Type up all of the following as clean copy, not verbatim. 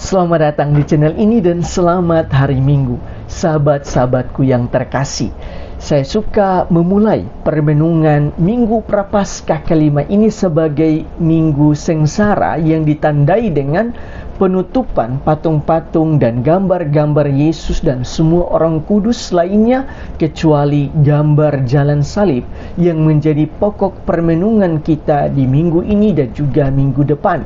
Selamat datang di channel ini dan selamat hari Minggu, sahabat-sahabatku yang terkasih. Saya suka memulai permenungan Minggu Prapaskah kelima ini sebagai Minggu Sengsara yang ditandai dengan penutupan patung-patung dan gambar-gambar Yesus dan semua orang kudus lainnya, kecuali gambar jalan salib yang menjadi pokok permenungan kita di minggu ini dan juga minggu depan.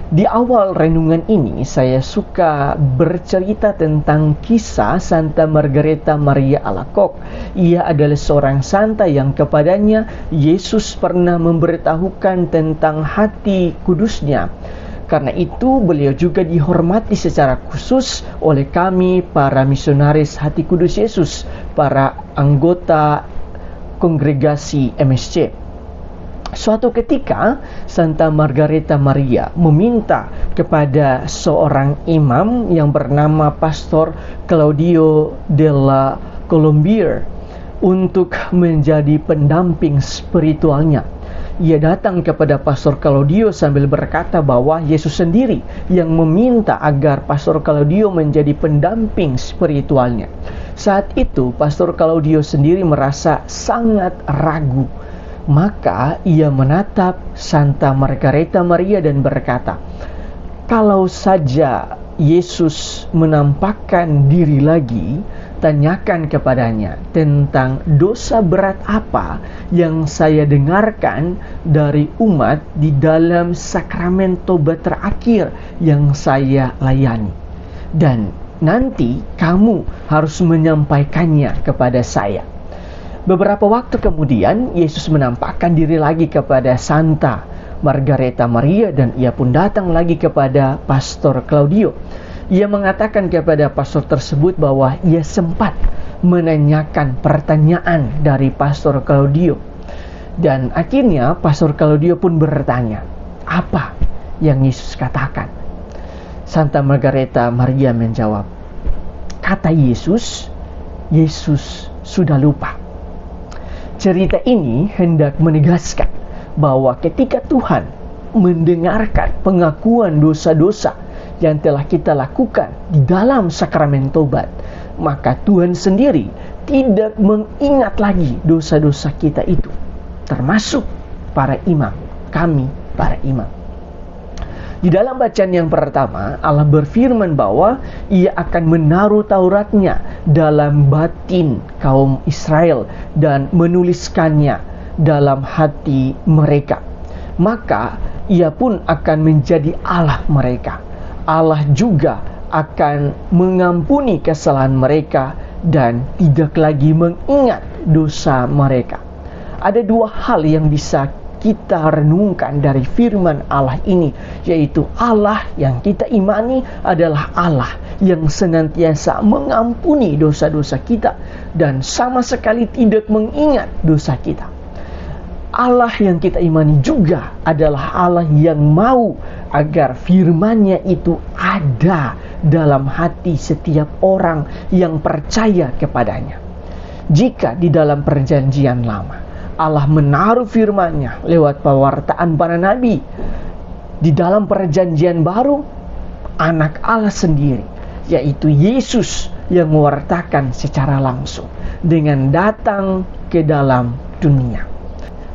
Di awal renungan ini, saya suka bercerita tentang kisah Santa Margareta Maria Alacoque. Ia adalah seorang santa yang kepadanya Yesus pernah memberitahukan tentang hati kudusnya. Karena itu, beliau juga dihormati secara khusus oleh kami, para misionaris hati kudus Yesus, para anggota kongregasi MSC. Suatu ketika, Santa Margareta Maria meminta kepada seorang imam yang bernama Pastor Claudio della Colombier untuk menjadi pendamping spiritualnya. Ia datang kepada Pastor Claudio sambil berkata bahwa Yesus sendiri yang meminta agar Pastor Claudio menjadi pendamping spiritualnya. Saat itu, Pastor Claudio sendiri merasa sangat ragu. Maka ia menatap Santa Margareta Maria dan berkata, "Kalau saja Yesus menampakkan diri lagi, tanyakan kepadanya tentang dosa berat apa yang saya dengarkan dari umat di dalam sakramen tobat terakhir yang saya layani. Dan nanti kamu harus menyampaikannya kepada saya." Beberapa waktu kemudian, Yesus menampakkan diri lagi kepada Santa Margareta Maria dan ia pun datang lagi kepada Pastor Claudio. Ia mengatakan kepada pastor tersebut bahwa ia sempat menanyakan pertanyaan dari Pastor Claudio. Dan akhirnya Pastor Claudio pun bertanya, apa yang Yesus katakan? Santa Margareta Maria menjawab, kata Yesus, Yesus sudah lupa. Cerita ini hendak menegaskan bahwa ketika Tuhan mendengarkan pengakuan dosa-dosa yang telah kita lakukan di dalam sakramen tobat, maka Tuhan sendiri tidak mengingat lagi dosa-dosa kita itu, termasuk para imam, kami para imam. Di dalam bacaan yang pertama, Allah berfirman bahwa ia akan menaruh Tauratnya dalam batin kaum Israel dan menuliskannya dalam hati mereka. Maka ia pun akan menjadi Allah mereka. Allah juga akan mengampuni kesalahan mereka dan tidak lagi mengingat dosa mereka. Ada dua hal yang bisa kita renungkan dari firman Allah ini, yaitu Allah yang kita imani adalah Allah yang senantiasa mengampuni dosa-dosa kita dan sama sekali tidak mengingat dosa kita. Allah yang kita imani juga adalah Allah yang mau agar firman-Nya itu ada dalam hati setiap orang yang percaya kepadanya. Jika di dalam perjanjian lama Allah menaruh firman-Nya lewat pewartaan para nabi, di dalam perjanjian baru anak Allah sendiri, yaitu Yesus yang mewartakan secara langsung dengan datang ke dalam dunia.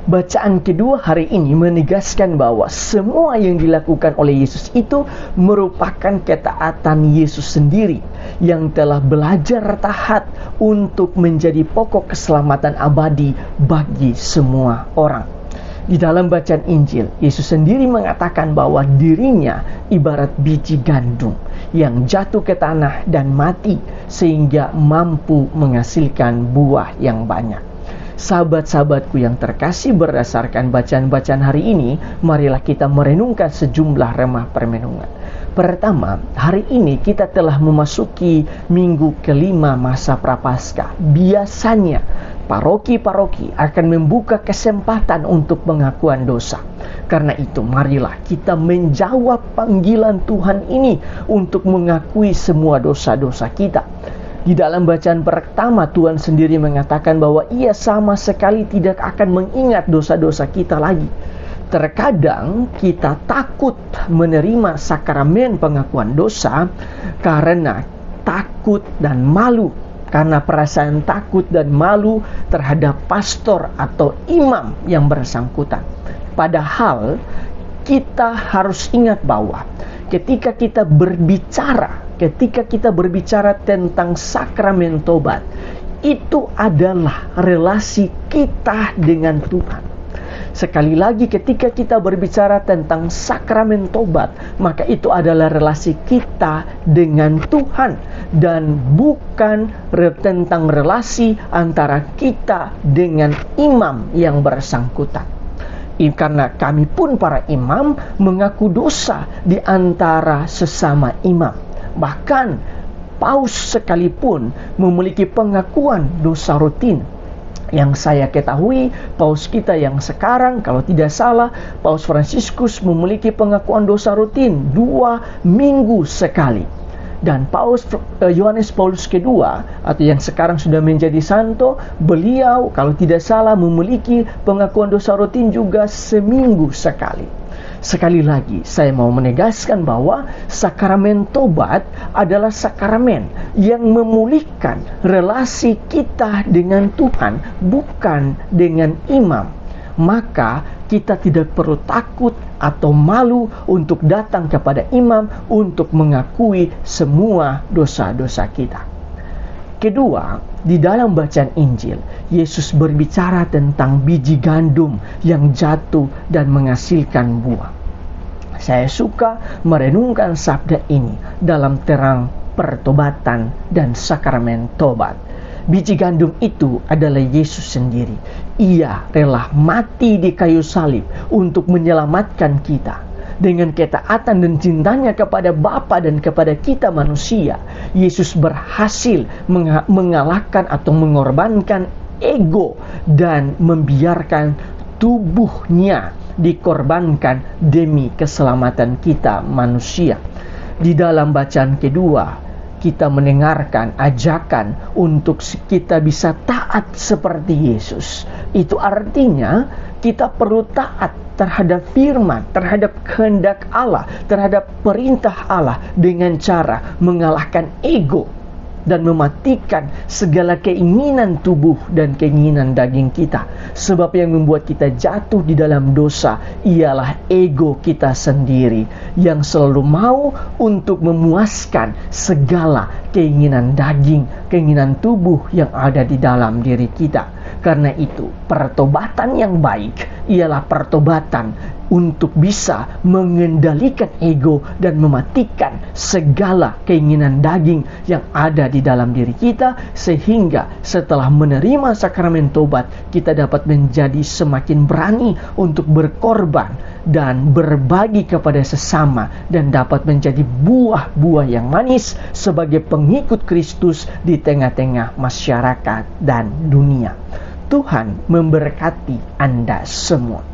Bacaan kedua hari ini menegaskan bahwa semua yang dilakukan oleh Yesus itu merupakan ketaatan Yesus sendiri yang telah belajar taat untuk menjadi pokok keselamatan abadi bagi semua orang. Di dalam bacaan Injil, Yesus sendiri mengatakan bahwa dirinya ibarat biji gandum yang jatuh ke tanah dan mati sehingga mampu menghasilkan buah yang banyak. Sahabat-sahabatku yang terkasih, berdasarkan bacaan-bacaan hari ini, marilah kita merenungkan sejumlah remah permenungan. Pertama, hari ini kita telah memasuki minggu kelima masa Prapaskah. Biasanya, paroki-paroki akan membuka kesempatan untuk pengakuan dosa. Karena itu, marilah kita menjawab panggilan Tuhan ini untuk mengakui semua dosa-dosa kita. Di dalam bacaan pertama, Tuhan sendiri mengatakan bahwa ia sama sekali tidak akan mengingat dosa-dosa kita lagi. Terkadang kita takut menerima sakramen pengakuan dosa karena takut dan malu, karena perasaan takut dan malu terhadap pastor atau imam yang bersangkutan. Padahal kita harus ingat bahwa ketika kita berbicara tentang sakramen tobat, itu adalah relasi kita dengan Tuhan. Sekali lagi, ketika kita berbicara tentang sakramen tobat, maka itu adalah relasi kita dengan Tuhan dan bukan tentang relasi antara kita dengan imam yang bersangkutan. Karena kami pun para imam mengaku dosa di antara sesama imam. Bahkan paus sekalipun memiliki pengakuan dosa rutin. Yang saya ketahui, paus kita yang sekarang, kalau tidak salah, Paus Fransiskus memiliki pengakuan dosa rutin 2 minggu sekali. Dan Paus Yohanes Paulus II, atau yang sekarang sudah menjadi santo, beliau kalau tidak salah memiliki pengakuan dosa rutin juga seminggu sekali. Sekali lagi, saya mau menegaskan bahwa sakramen tobat adalah sakramen yang memulihkan relasi kita dengan Tuhan, bukan dengan imam. Maka kita tidak perlu takut atau malu untuk datang kepada imam untuk mengakui semua dosa-dosa kita. Kedua, di dalam bacaan Injil, Yesus berbicara tentang biji gandum yang jatuh dan menghasilkan buah. Saya suka merenungkan sabda ini dalam terang pertobatan dan sakramen tobat. Biji gandum itu adalah Yesus sendiri. Ia rela mati di kayu salib untuk menyelamatkan kita. Dengan ketaatan dan cintanya kepada Bapa dan kepada kita manusia, Yesus berhasil mengalahkan atau mengorbankan ego dan membiarkan tubuhnya dikorbankan demi keselamatan kita manusia. Di dalam bacaan kedua, kita mendengarkan ajakan untuk kita bisa taat seperti Yesus. Itu artinya kita perlu taat terhadap firman, terhadap kehendak Allah, terhadap perintah Allah dengan cara mengalahkan ego dan mematikan segala keinginan tubuh dan keinginan daging kita. Sebab yang membuat kita jatuh di dalam dosa ialah ego kita sendiri yang selalu mau untuk memuaskan segala keinginan daging, keinginan tubuh yang ada di dalam diri kita. Karena itu, pertobatan yang baik ialah pertobatan untuk bisa mengendalikan ego dan mematikan segala keinginan daging yang ada di dalam diri kita, sehingga setelah menerima sakramen tobat, kita dapat menjadi semakin berani untuk berkorban dan berbagi kepada sesama, dan dapat menjadi buah-buah yang manis sebagai pengikut Kristus di tengah-tengah masyarakat dan dunia. Tuhan memberkati Anda semua.